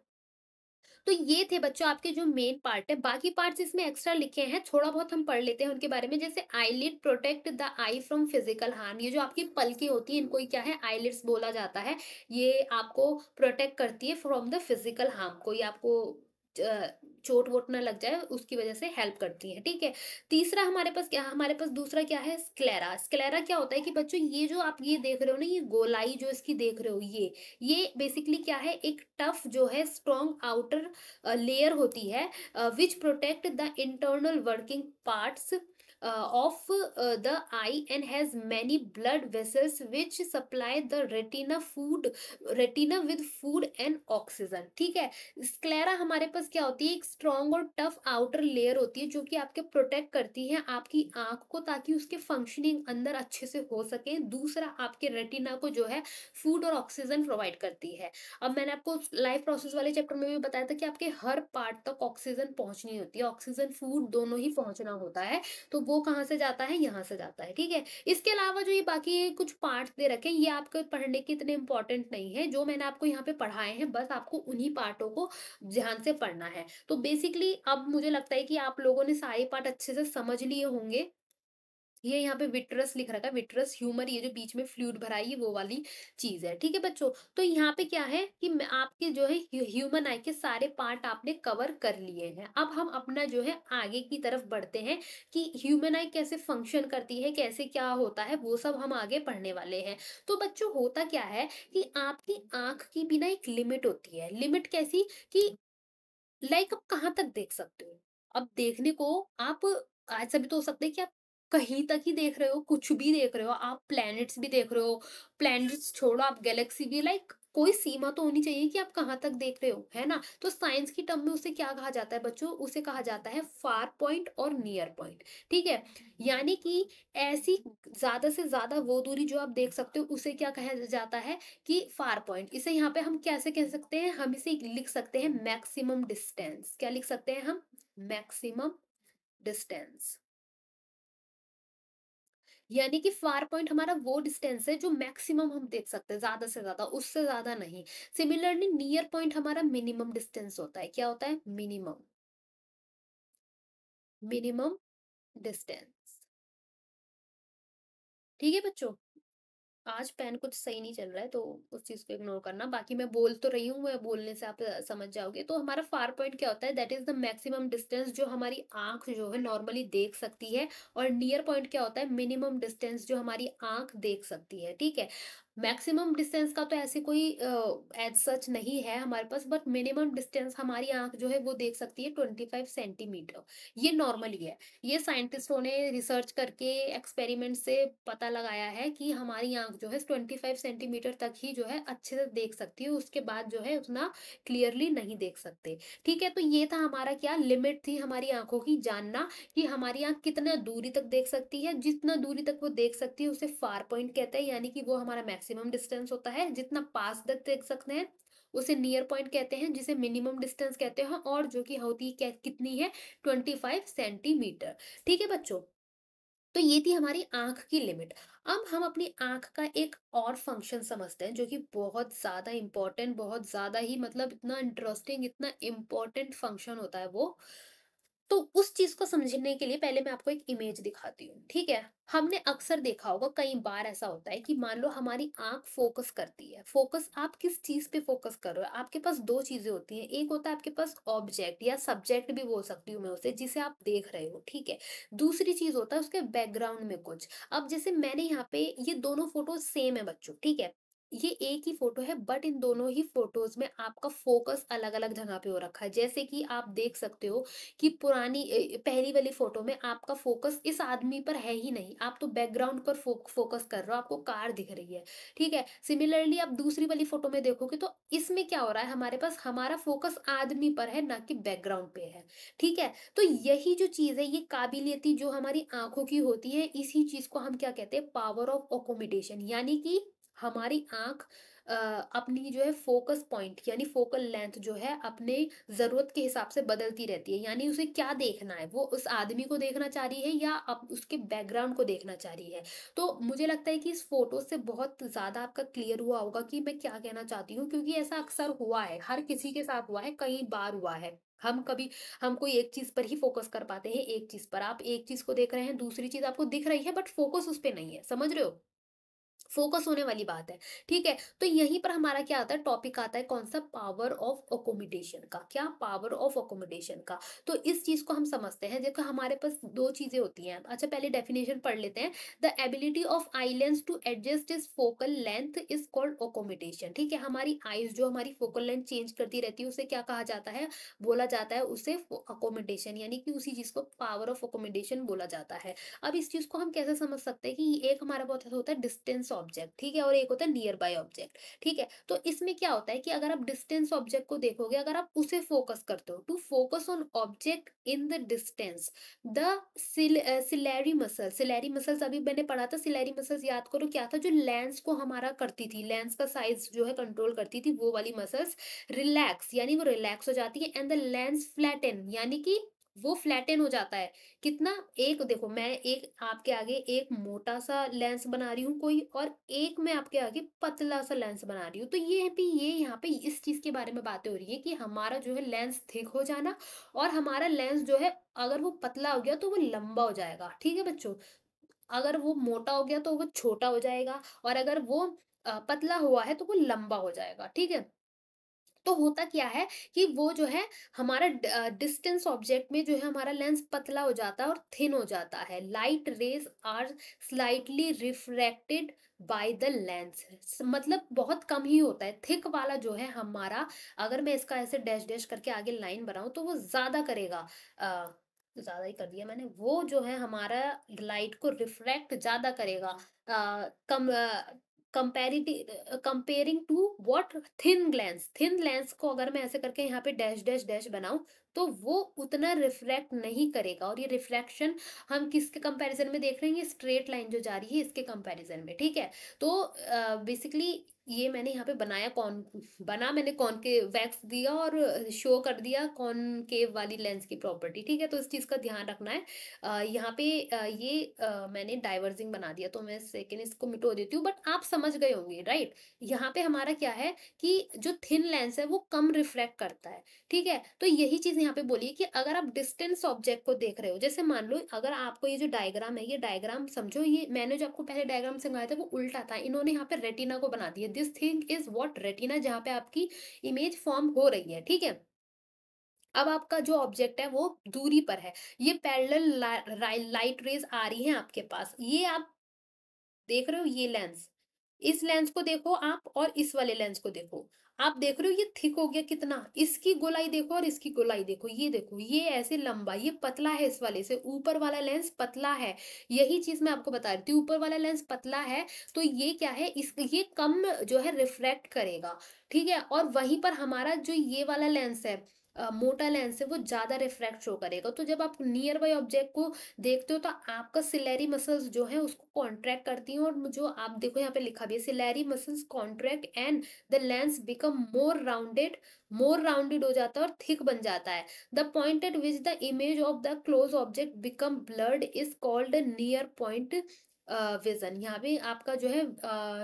तो ये थे बच्चों आपके जो मेन पार्ट है, बाकी पार्ट्स इसमें एक्स्ट्रा लिखे हैं, थोड़ा बहुत हम पढ़ लेते हैं उनके बारे में। जैसे eyelid protect the I from physical harm, ये जो आपकी पलकें होती है इनको ही क्या है, आईलिड्स बोला जाता है। ये आपको प्रोटेक्ट करती है फ्रॉम द फिजिकल हार्म, कोई आपको चोट वोट ना लग जाए उसकी वजह से हेल्प करती है। ठीक है, तीसरा हमारे पास क्या, हमारे पास दूसरा क्या है, स्क्लेरा। स्क्लेरा क्या होता है कि बच्चों ये जो आप ये देख रहे हो ना, ये गोलाई जो इसकी देख रहे हो, ये बेसिकली क्या है, एक टफ जो है स्ट्रॉन्ग आउटर लेयर होती है, विच protect the internal working parts of the I and has many blood vessels which supply the retina with food and oxygen. ठीक है, स्क्लेरा हमारे पास क्या होती है, एक स्ट्रॉन्ग और टफ आउटर लेयर होती है जो कि आपके प्रोटेक्ट करती है आपकी आंख को, ताकि उसके फंक्शनिंग अंदर अच्छे से हो सके। दूसरा, आपके रेटिना को जो है फूड और ऑक्सीजन प्रोवाइड करती है। अब मैंने आपको लाइफ प्रोसेस वाले चैप्टर में भी बताया था कि आपके हर पार्ट तक ऑक्सीजन पहुंचनी होती है, ऑक्सीजन फूड दोनों ही पहुंचना होता है। तो वो कहाँ से जाता है, यहाँ से जाता है। ठीक है, इसके अलावा जो ये बाकी कुछ पार्ट्स दे रखे हैं ये आपके पढ़ने के इतने इंपॉर्टेंट नहीं है, जो मैंने आपको यहाँ पे पढ़ाए हैं बस आपको उन्हीं पार्टों को ध्यान से पढ़ना है। तो बेसिकली अब मुझे लगता है कि आप लोगों ने सारे पार्ट अच्छे से समझ लिए होंगे। ये यहाँ पे विट्रस लिख रखा है, विट्रस ह्यूमर, ये जो बीच में फ्लूइड भरा है ये वो वाली चीज है। ठीक है बच्चों, तो यहाँ पे क्या है कि आपके जो है ह्यूमन आई के सारे पार्ट आपने कवर कर लिए हैं। अब हम अपना जो है आगे की तरफ बढ़ते हैं कि ह्यूमन आई कैसे फंक्शन करती है, कैसे क्या होता है, वो सब हम आगे पढ़ने वाले हैं। तो बच्चों होता क्या है कि आपकी आंख की भी ना एक लिमिट होती है। लिमिट कैसी कि लाइक आप कहाँ तक देख सकते हो। अब देखने को आप ऐसा भी तो हो सकता है कि आप कहीं तक ही देख रहे हो, कुछ भी देख रहे हो, आप प्लैनेट्स भी देख रहे हो, प्लैनेट्स छोड़ो आप गैलेक्सी भी, लाइक कोई सीमा तो होनी चाहिए कि आप कहाँ तक देख रहे हो, है ना? तो साइंस की टर्म में उसे क्या कहा जाता है बच्चों? उसे कहा जाता है फार पॉइंट और नियर पॉइंट, ठीक है? यानी कि ऐसी ज़्यादा से ज़्यादा वो दूरी जो आप देख सकते हो उसे क्या कहा जाता है कि फार पॉइंट। इसे यहाँ पे हम कैसे कह सकते हैं? हम इसे लिख सकते हैं मैक्सिमम डिस्टेंस। क्या लिख सकते हैं हम? Maximum distance. यानी कि फार पॉइंट हमारा वो डिस्टेंस है जो मैक्सिमम हम देख सकते हैं, ज़्यादा से ज़्यादा, उससे ज़्यादा नहीं। सिमिलरली नियर पॉइंट हमारा मिनिमम डिस्टेंस होता है। क्या होता है? Minimum, minimum distance. ठीक है बच्चों? आज पेन कुछ सही नहीं चल रहा है तो उस चीज़ को इग्नोर करना। बाकी मैं बोल तो रही हूँ, मैं बोलने से आप समझ जाओगे। तो हमारा फार पॉइंट क्या होता है? That is the maximum distance जो हमारी आँख जो है नॉर्मली देख सकती है। और नियर पॉइंट क्या होता है? मिनिमम डिस्टेंस जो हमारी आँख देख सकती है, ठीक है? मैक्सिमम डिस्टेंस का तो ऐसे कोई एज़ सच नहीं है हमारे पास, बट मिनिमम डिस्टेंस हमारी आँख जो है वो देख सकती है 25 सेंटीमीटर। ये नॉर्मली है। ये साइंटिस्टों ने रिसर्च करके एक्सपेरिमेंट से पता लगाया है कि हमारी आँख जो है 25 सेंटीमीटर तक ही जो है अच्छे से देख सकती है, उसके बाद जो है उतना क्लियरली नहीं देख सकते। ठीक है? तो ये था हमारा क्या लिमिट थी हमारी आँखों की, जानना कि हमारी आँख कितना दूरी तक देख सकती है। जितना दूरी तक वो देख सकती है उसे फार पॉइंट कहते हैं, यानी कि वो हमारा मैक्सिमम डिस्टेंस होता है। जितना पास तक देख सकते हैं उसे नियर पॉइंट कहते हैं, जिसे मिनिमम डिस्टेंस कहते हैं, और जो कि होती क्या कितनी है? 25 सेंटीमीटर। ठीक है बच्चों? तो ये थी हमारी आँख की लिमिट। अब हम अपनी आँख का एक और फंक्शन समझते हैं जो कि बहुत ज़्यादा इम्पोर्टेंट, बहुत ज़्यादा ही मतलब इतना इंटरेस्टिंग, इतना इम्पोर्टेंट फंक्शन होता है वो। तो उस चीज़ को समझने के लिए पहले मैं आपको एक इमेज दिखाती हूँ, ठीक है? हमने अक्सर देखा होगा, कई बार ऐसा होता है कि मान लो हमारी आँख फ़ोकस करती है। फ़ोकस आप किस चीज़ पे फ़ोकस कर रहे हो? आपके पास 2 चीज़ें होती हैं। एक होता है आपके पास ऑब्जेक्ट या सब्जेक्ट भी बोल सकती हूँ मैं उसे, जिसे आप देख रहे हो, ठीक है? दूसरी चीज़ होता है उसके बैकग्राउंड में कुछ। अब जैसे मैंने यहाँ पे ये दोनों फ़ोटोज़ सेम है बच्चों, ठीक है? ये एक ही फ़ोटो है, बट इन दोनों ही फ़ोटोज़ में आपका फ़ोकस अलग-अलग जगह पे हो रखा है। जैसे कि आप देख सकते हो कि पुरानी पहली वाली फ़ोटो में आपका फ़ोकस इस आदमी पर है ही नहीं, आप तो बैकग्राउंड पर फ़ोकस कर रहे हो, आपको कार दिख रही है, ठीक है? सिमिलरली आप दूसरी वाली फ़ोटो में देखोगे तो इसमें क्या हो रहा है, हमारे पास हमारा फ़ोकस आदमी पर है, ना कि बैकग्राउंड पे है, ठीक है? तो यही जो चीज़ है, ये काबिलियती जो हमारी आँखों की होती है, इसी चीज़ को हम क्या कहते हैं? पावर ऑफ अकोमोडेशन, यानी कि हमारी आँख अ, अपनी जो है फ़ोकस पॉइंट यानी फ़ोकल लेंथ जो है अपने ज़रूरत के हिसाब से बदलती रहती है। यानी उसे क्या देखना है, वो उस आदमी को देखना चाह रही है या अब उसके बैकग्राउंड को देखना चाह रही है। तो मुझे लगता है कि इस फ़ोटो से बहुत ज़्यादा आपका क्लियर हुआ होगा कि मैं क्या कहना चाहती हूँ, क्योंकि ऐसा अक्सर हुआ है, हर किसी के साथ हुआ है, कई बार हुआ है। हम कोई एक चीज़ पर ही फ़ोकस कर पाते हैं, एक चीज़ पर। आप एक चीज़ को देख रहे हैं, दूसरी चीज़ आपको दिख रही है, बट फ़ोकस उस पे नहीं है। समझ रहे हो? फोकस होने वाली बात है, ठीक है? तो यहीं पर हमारा क्या आता है, टॉपिक आता है कौन-सा? पावर ऑफ अकोमोडेशन का। क्या? पावर ऑफ अकोमोडेशन का। तो इस चीज़ को हम समझते हैं, देखो हमारे पास 2 चीज़ें होती हैं। अच्छा, पहले डेफिनिशन पढ़ लेते हैं। The ability of eye lens to adjust its focal length is called accommodation, ठीक है? हमारी आइज़ जो हमारी फोकल लेंथ चेंज करती रहती है, उसे क्या कहा जाता है? बोला जाता है उसे अकोमोडेशन, यानी कि उसी चीज़ को पावर ऑफ अकोमोडेशन बोला जाता है। अब इस चीज़ को हम कैसे समझ सकते हैं कि एक हमारा बहुत होता है डिस्टेंस ऑब्जेक्ट, ठीक है? और एक होता है नियर बाय ऑब्जेक्ट, ठीक है? तो इसमें क्या होता है कि अगर आप डिस्टेंस ऑब्जेक्ट को देखोगे, अगर आप उसे फोकस करते हो, to focus on object in the distance, the ciliary muscle, ciliary muscles अभी मैंने पढ़ा था। सिलेरी मसल्स याद करो क्या था? जो लेंस को हमारा करती थी, लेंस का साइज जो है कंट्रोल करती थी, वो वाली मसल्स रिलैक्स, यानी वो रिलैक्स हो जाती है, एंड द लेंस फ्लैटन, यानी कि वो फ्लैटन हो जाता है। कितना? एक देखो, मैं एक आपके आगे एक मोटा-सा लेंस बना रही हूँ कोई, और एक मैं आपके आगे पतला-सा लेंस बना रही हूँ। तो ये यहाँ पे इस चीज़ के बारे में बातें हो रही हैं कि हमारा जो है लेंस थिक हो जाना, और हमारा लेंस जो है अगर वो पतला हो गया तो वो लंबा हो जाएगा। ठीक है बच्चों? अगर वो मोटा हो गया तो वो छोटा हो जाएगा, और अगर वो पतला हुआ है तो वो लंबा हो जाएगा। ठीक है? तो होता क्या है कि वो जो है हमारा डिस्टेंस ऑब्जेक्ट में जो है हमारा लेंस पतला हो जाता है और थिन हो जाता है। Light rays are slightly refracted by the lens, मतलब बहुत कम ही होता है। थिक वाला जो है हमारा, अगर मैं इसका ऐसे डैश डैश करके आगे लाइन बनाऊं तो वो ज्यादा करेगा। ज्यादा ही कर दिया मैंने। वो जो है हमारा लाइट को रिफ्रैक्ट ज्यादा करेगा। कम comparing to what, thin lens. Thin lens को अगर मैं ऐसे करके यहाँ पे डैश डैश डैश बनाऊं, तो वो उतना रिफ्रैक्ट नहीं करेगा। और ये रिफ्रैक्शन हम किसके कंपैरिजन में देख रहे हैं, ये स्ट्रेट लाइन जो जा रही है इसके कंपैरिजन में, ठीक है। तो बेसिकली ये मैंने यहाँ पे बनाया, कौन बना, मैंने कॉनकेव वैक्स दिया और शो कर दिया कॉनकेव वाली लेंस की प्रॉपर्टी, ठीक है। तो इस चीज का ध्यान रखना है। यहाँ पे ये मैंने डाइवर्जिंग बना दिया, तो मैं सेकंड इसको मिटो देती हूँ, बट आप समझ गए होंगे, राइट। यहाँ पे हमारा क्या है कि जो थिन लेंस है वो कम रिफ्रैक्ट करता है, ठीक है। तो यही चीज यहाँ पे बोली कि अगर आप डिस्टेंस ऑब्जेक्ट को देख रहे हो, जैसे मान लो अगर आपको ये जो डायग्राम है, ये डायग्राम समझो, ये मैंने जो आपको पहले डायग्राम समझाया था वो उल्टा था, इन्होंने यहाँ पे रेटिना को बना दिया। This thing is what retina, जहाँ पे आपकी इमेज फॉर्म हो रही है, ठीक है। अब आपका जो ऑब्जेक्ट है वो दूरी पर है, ये पैरेलल लाइट रेज आ रही है आपके पास, ये आप देख रहे हो, ये लेंस, इस लेंस को देखो आप और इस वाले लेंस को देखो, आप देख रहे हो ये थिक हो गया कितना, इसकी गोलाई देखो और इसकी गोलाई देखो, ये देखो ये ऐसे लंबा, ये पतला है इस वाले से, ऊपर वाला लेंस पतला है। यही चीज मैं आपको बता रही थी, ऊपर वाला लेंस पतला है, तो ये क्या है, इस ये कम जो है रिफ्रैक्ट करेगा, ठीक है। और वहीं पर हमारा जो ये वाला लेंस है, मोटा लेंस है, वो ज्यादा रिफ्रैक्ट शो करेगा। तो जब आप नियर बाय ऑब्जेक्ट को देखते हो, तो आपका सिलेरी मसल्स जो है उसको कॉन्ट्रैक्ट करती हैं, और जो आप देखो यहाँ पे लिखा भी है, ciliary muscles contract and the lens become more rounded हो जाता है और थिक बन जाता है। The point at which the image of the close object become blurred is called near point vision. यहाँ पे आपका जो है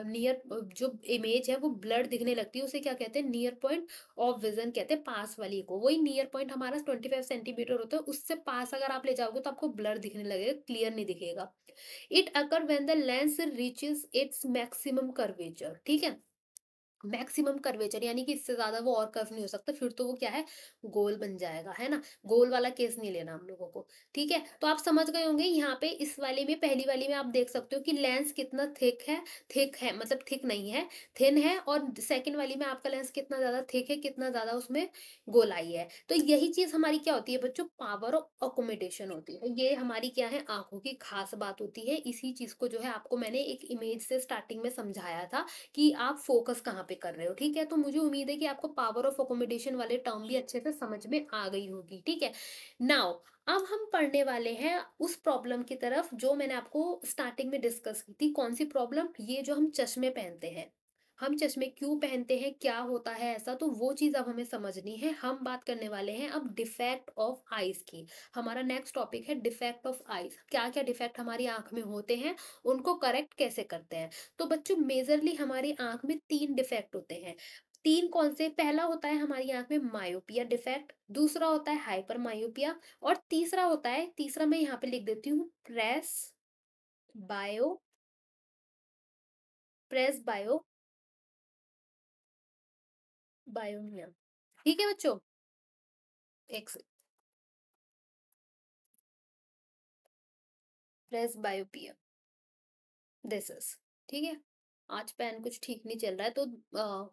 नियर जो इमेज है वो ब्लड दिखने लगती है, उसे क्या कहते हैं, नियर पॉइंट ऑफ विजन कहते हैं, पास वाली को। वही नियर पॉइंट हमारा 25 सेंटीमीटर होता है, उससे पास अगर आप ले जाओगे तो आपको ब्लर दिखने लगेगा, क्लियर नहीं दिखेगा। It occur when the lens reaches its maximum curvature, ठीक है। मैक्सिमम कर्वेचर यानी कि इससे ज्यादा वो और कर्व नहीं हो सकता, फिर तो वो क्या है, गोल बन जाएगा, है ना। गोल वाला केस नहीं लेना हम लोगों को, ठीक है। तो आप समझ गए होंगे, यहाँ पे इस वाले में, पहली वाली में आप देख सकते हो कि लेंस कितना थिक है मतलब थिक नहीं है, थिन है। और सेकंड वाली में आपका लेंस कितना ज्यादा थिक है, कितना ज्यादा उसमें गोलाई है। तो यही चीज हमारी क्या होती है बच्चों, पावर ऑफ अकोमोडेशन होती है। ये हमारी क्या है, आंखों की खास बात होती है। इसी चीज को जो है आपको मैंने एक इमेज से स्टार्टिंग में समझाया था कि आप फोकस कहाँ पे कर रहे हो, ठीक है। तो मुझे उम्मीद है कि आपको पावर ऑफ अकोमोडेशन वाले टर्म भी अच्छे से समझ में आ गई होगी, ठीक है। नाउ अब हम पढ़ने वाले हैं उस प्रॉब्लम की तरफ जो मैंने आपको स्टार्टिंग में डिस्कस की थी। कौन सी प्रॉब्लम, ये जो हम चश्मे पहनते हैं, हम चश्मे क्यों पहनते हैं, क्या होता है ऐसा, तो वो चीज अब हमें समझनी है। हम बात करने वाले हैं अब डिफेक्ट ऑफ आईज की। हमारा नेक्स्ट टॉपिक है डिफेक्ट ऑफ आईज, क्या क्या डिफेक्ट हमारी आंख में होते हैं, उनको करेक्ट कैसे करते हैं। तो बच्चों मेजरली हमारी आंख में तीन डिफेक्ट होते हैं। तीन कौन से, पहला होता है हमारी आंख में मायोपिया डिफेक्ट, दूसरा होता है हाइपर मायोपिया, और तीसरा होता है, तीसरा मैं यहाँ पे लिख देती हूँ, बायो प्रेस बायो बायोमिया, ठीक है बच्चों। एक प्रेस बायोपिया, दिस इज, ठीक है। आज पेन कुछ ठीक नहीं चल रहा है, तो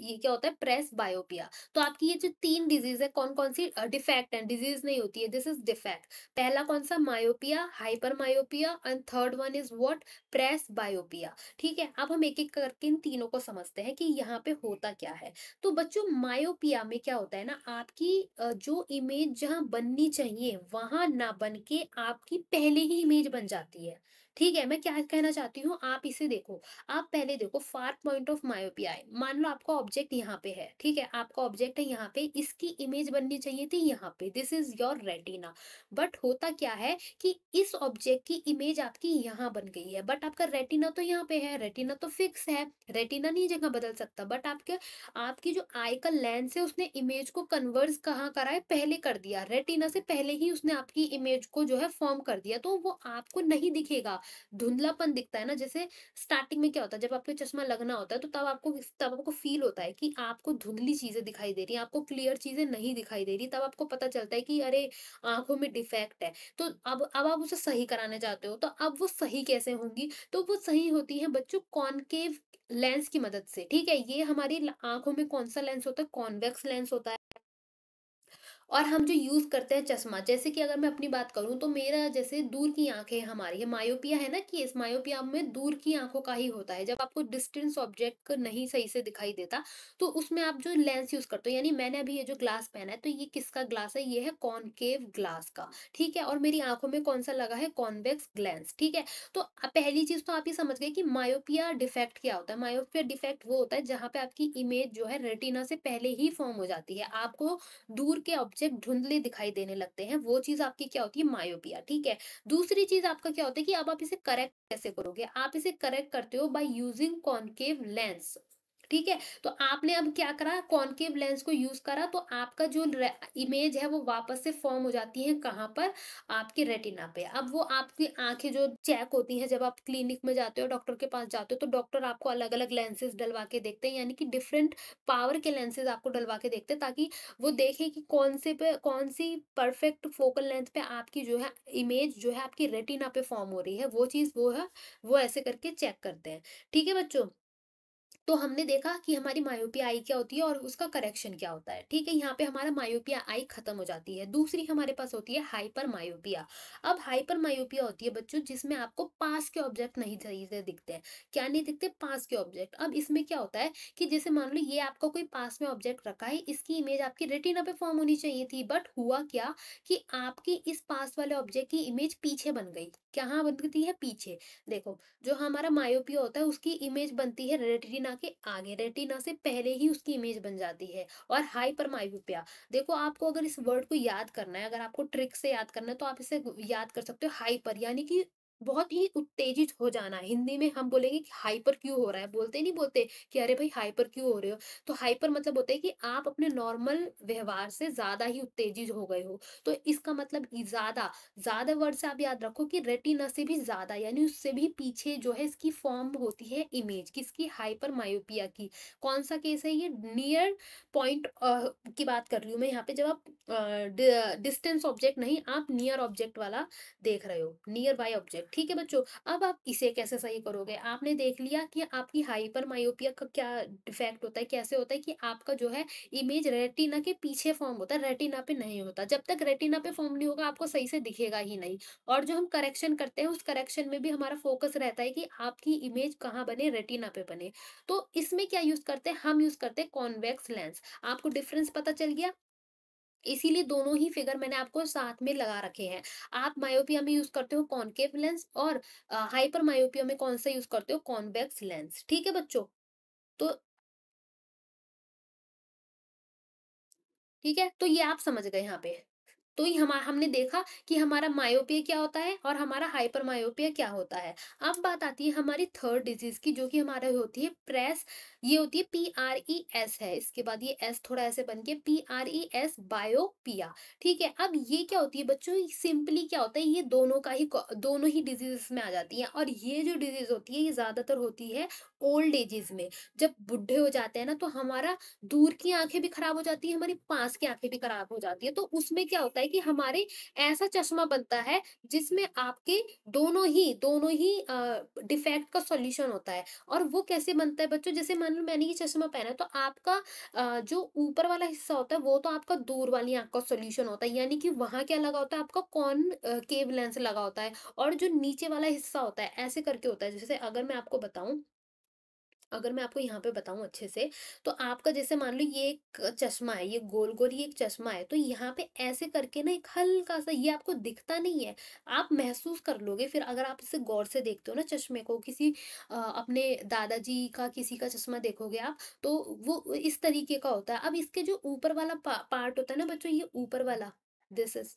ये क्या होता है, प्रेस बायोपिया। तो आपकी ये जो तीन डिजीज है, कौन कौन सी डिफेक्ट है, डिजीज नहीं होती है, दिस इज डिफेक्ट। पहला कौन सा, myopia, hyper myopia, and third one is what, presbyopia, ठीक है। अब हम एक एक करके इन तीनों को समझते हैं कि यहाँ पे होता क्या है। तो बच्चों मायोपिया में क्या होता है ना, आपकी जो इमेज जहाँ बननी चाहिए वहां ना बन के आपकी पहले ही इमेज बन जाती है, ठीक है। मैं क्या कहना चाहती हूँ, आप इसे देखो, आप पहले देखो फार पॉइंट ऑफ मायोपिया है, मान लो आपका ऑब्जेक्ट यहाँ पे है, ठीक है, आपका ऑब्जेक्ट है यहाँ पे, इसकी इमेज बननी चाहिए थी यहाँ पे, this is your retina. But होता क्या है कि इस ऑब्जेक्ट की इमेज आपकी यहाँ बन गई है, बट आपका रेटिना तो यहाँ पे है, रेटिना तो फिक्स है, रेटिना नहीं जगह बदल सकता। बट आपके आपकी जो आई का लेंस है उसने इमेज को कन्वर्ज कहाँ करा है, पहले कर दिया, रेटिना से पहले ही उसने आपकी इमेज को जो है फॉर्म कर दिया, तो वो आपको नहीं दिखेगा, धुंधलापन दिखता है ना। जैसे स्टार्टिंग में क्या होता है, जब आपको चश्मा लगना होता है तो तब आपको फील होता है कि आपको धुंधली चीजें दिखाई दे रही हैं, आपको क्लियर चीजें नहीं दिखाई दे रही, तब आपको पता चलता है कि अरे आंखों में डिफेक्ट है। तो अब आप उसे सही कराने चाहते हो, तो अब वो सही कैसे होंगी, तो वो सही होती है बच्चों कॉनकेव लेंस की मदद से, ठीक है। ये हमारी आंखों में कौन सा लेंस होता है, कॉन्वेक्स लेंस होता है। और हम जो यूज़ करते हैं चश्मा, जैसे कि अगर मैं अपनी बात करूँ तो मेरा जैसे दूर की आँखें हमारी है, मायोपिया है ना, कि इस मायोपिया में दूर की आँखों का ही होता है। जब आपको डिस्टेंस ऑब्जेक्ट नहीं सही से दिखाई देता, तो उसमें आप जो लेंस यूज़ करते हो, यानी मैंने अभी ये जो ग्लास पहना है, तो ये किसका ग्लास है? ये है कॉनकेव ग्लास का, ठीक है? और मेरी आँखों में कौन-सा लगा है? कॉन्वेक्स लेंस, ठीक है? तो पहली चीज़ तो आप ये समझ गए कि मायोपिया डिफेक्ट क्या होता है। मायोपिया डिफेक्ट वो होता है जहाँ पे आपकी इमेज जो है रेटिना से पहले ही फॉर्म हो जाती है। आपको दूर के ऑब्जेक्ट धुंधले दिखाई देने लगते हैं, वो चीज़ आपकी क्या होती है? मायोपिया, ठीक है? दूसरी चीज़ आपका क्या होता है कि अब आप इसे करेक्ट कैसे करोगे? आप इसे करेक्ट करते हो बाय यूजिंग कॉनकेव लेंस, ठीक है? तो आपने अब क्या करा? कॉनकेव लेंस को यूज़ करा, तो आपका जो इमेज है वो वापस से फॉर्म हो जाती है कहाँ पर? आपके रेटिना पे। अब वो आपकी आँखें जो चेक होती हैं, जब आप क्लिनिक में जाते हो, डॉक्टर के पास जाते हो, तो डॉक्टर आपको अलग-अलग लेंसेज़ डलवा के देखते हैं, यानी कि डिफरेंट पावर के लेंसेज़ आपको डलवा के देखते हैं, ताकि वो देखें कि कौन-सी परफेक्ट फोकल लेंथ पे आपकी जो है इमेज जो है आपकी रेटिना पे फॉर्म हो रही है, वो चीज़ वो है, वो ऐसे करके चेक करते हैं। ठीक है बच्चों? तो हमने देखा कि हमारी मायोपिया आई क्या होती है और उसका करेक्शन क्या होता है, ठीक है? यहाँ पे हमारा मायोपिया आई खत्म हो जाती है। दूसरी हमारे पास होती है हाइपर मायोपिया। अब हाइपर मायोपिया होती है बच्चों जिसमें आपको पास के ऑब्जेक्ट नहीं सही से दिखते हैं। क्या नहीं दिखते? पास के ऑब्जेक्ट। अब इसमें क्या होता है कि जैसे मान लो ये आपका कोई पास में ऑब्जेक्ट रखा है, इसकी इमेज आपकी रेटिना पे फॉर्म होनी चाहिए थी, बट हुआ क्या कि आपकी इस पास वाले ऑब्जेक्ट की इमेज पीछे बन गई। कहाँ बनती है? पीछे। देखो, जो हमारा मायोपिया होता है उसकी इमेज बनती है रेटिना के आगे, रेटिना से पहले ही उसकी इमेज बन जाती है। और हाइपर मायोपिया, देखो आपको अगर इस वर्ड को याद करना है, अगर आपको ट्रिक से याद करना है, तो आप इसे याद कर सकते हो, हाइपर यानी कि बहुत ही उत्तेजित हो जाना। हिंदी में हम बोलेंगे कि हाइपर क्यों हो रहा है, बोलते नहीं बोलते कि अरे भाई हाइपर क्यों हो रहे हो? तो हाइपर मतलब होता है कि आप अपने नॉर्मल व्यवहार से ज्यादा ही उत्तेजित हो गए हो। तो इसका मतलब ज्यादा, ज्यादा वर्ड से आप याद रखो कि रेटिना से भी ज्यादा, यानी उससे भी पीछे जो है इसकी फॉर्म होती है इमेज किसकी? हाइपर मायोपिया की। कौन सा केस है ये? नियर पॉइंट की बात कर रही हूँ मैं यहाँ पे, जब आप डिस्टेंस ऑब्जेक्ट नहीं, आप नियर ऑब्जेक्ट वाला देख रहे हो, नियर बाय ऑब्जेक्ट, ठीक है बच्चों? अब आप इसे कैसे सही करोगे? आपने देख लिया कि आपकी हाइपर मायोपिया का क्या डिफेक्ट होता है, कैसे होता है कि आपका जो है इमेज रेटिना के पीछे फॉर्म होता है, रेटिना पे नहीं होता। जब तक रेटिना पे फॉर्म नहीं होगा आपको सही से दिखेगा ही नहीं। और जो हम करेक्शन करते हैं, उस करेक्शन में भी हमारा फोकस रहता है कि आपकी इमेज कहाँ बने? रेटिना पे बने। तो इसमें क्या यूज करते हैं? हम यूज करते हैं कॉन्वेक्स लेंस। आपको डिफरेंस पता चल गया? इसीलिए दोनों ही फिगर मैंने आपको साथ में लगा रखे हैं। आप मायोपिया में यूज करते हो कॉनकेव लेंस, और हाइपर मायोपिया में कौन सा यूज करते हो? कॉन्वेक्स लेंस, ठीक है बच्चों? तो ठीक है, तो ये आप समझ गए यहाँ पे। तो ये हमने देखा कि हमारा मायोपिया क्या होता है और हमारा हाइपर मायोपिया क्या होता है। अब बात आती है हमारी थर्ड डिजीज की, जो कि हमारे होती है प्रेस। ये होती है PRES है, इसके बाद ये एस थोड़ा ऐसे बन के PRES, बायोपिया। ठीक है, अब ये क्या होती है बच्चों? सिंपली क्या होता है, ये दोनों ही डिजीज में आ जाती है। और ये जो डिजीज होती है ये ज्यादातर होती है ओल्ड एजेस में। जब बुढ़े हो जाते हैं ना, तो हमारा दूर की आँखें भी खराब हो जाती है, हमारी पास की आँखें भी खराब हो जाती है। तो उसमें क्या होता है कि हमारे ऐसा चश्मा बनता है जिसमें आपके दोनों ही डिफेक्ट का सॉल्यूशन होता है। और वो कैसे बनता है बच्चों? जैसे मान लो मैंने ये चश्मा पहना है, तो आपका जो ऊपर वाला हिस्सा होता है वो तो आपका दूर वाली आँख का सॉल्यूशन होता है, यानी कि वहाँ क्या लगा होता है? आपका केव लेंस लगा होता है। और जो नीचे वाला हिस्सा होता है ऐसे करके होता है। जैसे अगर मैं आपको यहाँ पे बताऊँ अच्छे से, तो आपका जैसे मान लो ये एक चश्मा है, ये गोल-गोल ये एक चश्मा है, तो यहाँ पे ऐसे करके ना एक हल्का-सा, ये आपको दिखता नहीं है, आप महसूस कर लोगे फिर अगर आप इसे गौर से देखते हो ना चश्मे को, किसी अपने दादाजी का किसी का चश्मा देखोगे आप, तो वो इस तरीके का होता है। अब इसके जो ऊपर वाला पार्ट होता है ना बच्चों, ये ऊपर वाला,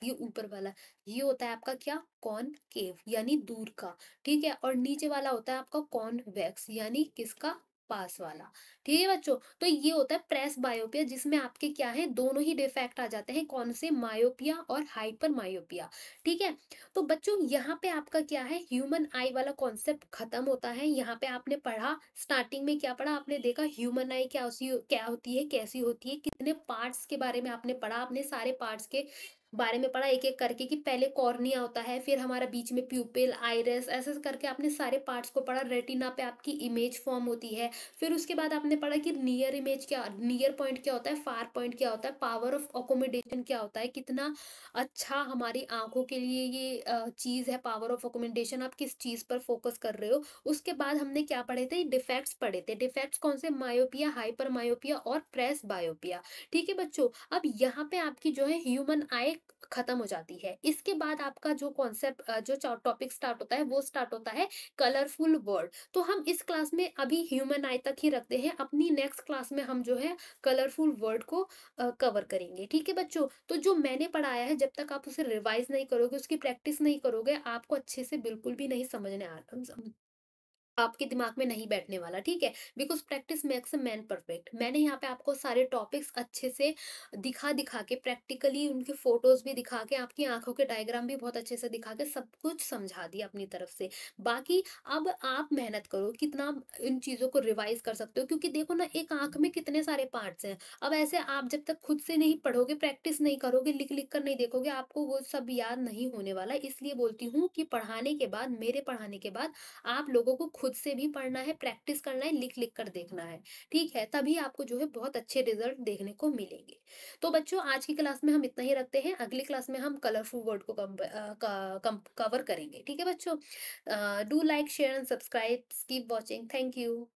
ये ऊपर वाला, ये होता है आपका क्या? कॉनकेव, यानी दूर का, ठीक है? और नीचे वाला होता है आपका कॉन्वेक्स, यानी किसका? पास वाला। ठीक है बच्चों? तो ये होता है प्रेस बायोपिया, जिसमें आपके क्या है? दोनों ही डिफेक्ट आ जाते हैं। कौन से? मायोपिया और हाइपर मायोपिया। ठीक है? तो बच्चों यहाँ पे आपका क्या है? ह्यूमन आई वाला कॉन्सेप्ट खत्म होता है। यहाँ पे आपने पढ़ा, स्टार्टिंग में क्या पढ़ा? आपने देखा ह्यूमन आई क्या होती है, कैसी होती है, कितने पार्ट्स के बारे में आपने पढ़ा, आपने सारे पार्ट्स के बारे में पढ़ा एक-एक करके कि पहले कॉर्निया होता है, फिर हमारा बीच में प्यूपिल, आइरिस ऐसे-ऐसे करके आपने सारे पार्ट्स को पढ़ा, रेटिना पे आपकी इमेज फ़ॉर्म होती है। फिर उसके बाद आपने पढ़ा कि नियर पॉइंट क्या होता है, फार पॉइंट क्या होता है, पावर ऑफ अकोमोडेशन क्या होता है, कितना अच्छा हमारी आँखों के लिए ये चीज़ है पावर ऑफ अकोमोडेशन, आप किस चीज़ पर फ़ोकस कर रहे हो। उसके बाद हमने क्या पढ़े थे, डिफेक्ट्स पढ़े थे। डिफेक्ट्स कौन से? मायोपिया, हाइपर मायोपिया और प्रेस बायोपिया। ठीक है बच्चों? अब यहाँ पे आपकी जो है ह्यूमन आई खत्म हो जाती है। इसके बाद आपका जो जो टॉपिक स्टार्ट होता है वो स्टार्ट होता है कलरफुल वर्ड। तो हम इस क्लास में अभी ह्यूमन आई तक ही रखते हैं। अपनी नेक्स्ट क्लास में हम जो है कलरफुल वर्ड को कवर करेंगे। ठीक है बच्चों? तो जो मैंने पढ़ाया है जब तक आप उसे रिवाइज नहीं करोगे, उसकी प्रैक्टिस नहीं करोगे, आपको अच्छे से बिल्कुल भी नहीं समझने आ आपके दिमाग में नहीं बैठने वाला, ठीक है? Because practice makes a man perfect. मैंने यहाँ पे आपको सारे टॉपिक्स अच्छे से दिखा-दिखा के प्रैक्टिकली उनके फ़ोटोज़ भी दिखा के, आपकी आँखों के डायग्राम भी बहुत अच्छे से दिखा के सब कुछ समझा दिया अपनी तरफ से। बाकी अब आप मेहनत करो, कितना इन चीज़ों को रिवाइज़ कर सकते हो क्योंकि देखो ना एक आँख में कितने सारे पार्ट्स हैं। अब ऐसे आप जब तक खुद से नहीं पढ़ोगे, प्रैक्टिस नहीं करोगे, लिख-लिख कर नहीं देखोगे, आपको वो सब याद नहीं होने वाला। इसलिए बोलती हूँ कि पढ़ाने के बाद, मेरे पढ़ाने के बाद आप लोगों को खुद से भी पढ़ना है, प्रैक्टिस करना है, लिख-लिख कर देखना है, ठीक है? तभी आपको जो है बहुत अच्छे रिज़ल्ट देखने को मिलेंगे। तो बच्चों आज की क्लास में हम इतना ही रखते हैं, अगली क्लास में हम कलरफुल वर्ड को कवर करेंगे, ठीक है बच्चों? Do like, share and subscribe, keep watching, thank you.